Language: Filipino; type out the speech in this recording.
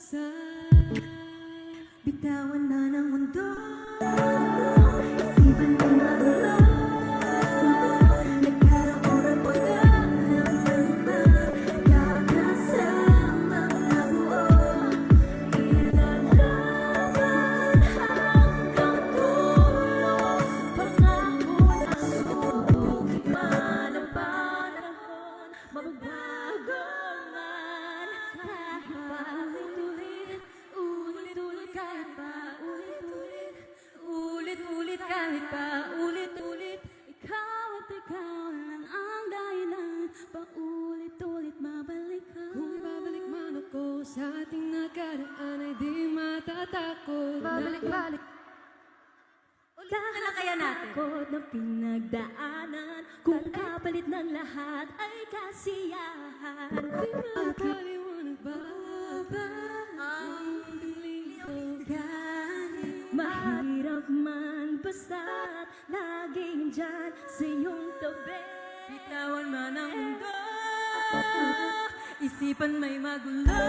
kasal. Bitawan na ng mundo, isipan mo magulo. Nagkarapuran mo na ng kalma, kakasama na buo. Ilalaban hanggang dulo, pangako na subukin man ang panahon. Magbago man kahit paulit-ulit, ulit-ulit kahit paulit-ulit, ulit-ulit kahit paulit-ulit. Ikaw at ikaw lang ang dahilan, paulit-ulit mabalik ka. Kung ibabalik man ako sa ating nakaraan ay di matatakot. Balik-balik. Ano kaya natin? Takot na pinagdaanan, kung kapalit ng lahat ay kasiyahan. Di makaliwanag ba ang Mahirap man basta't laging dyan sa iyong tabi. Bitawan man ang mundo, isipan may magulo.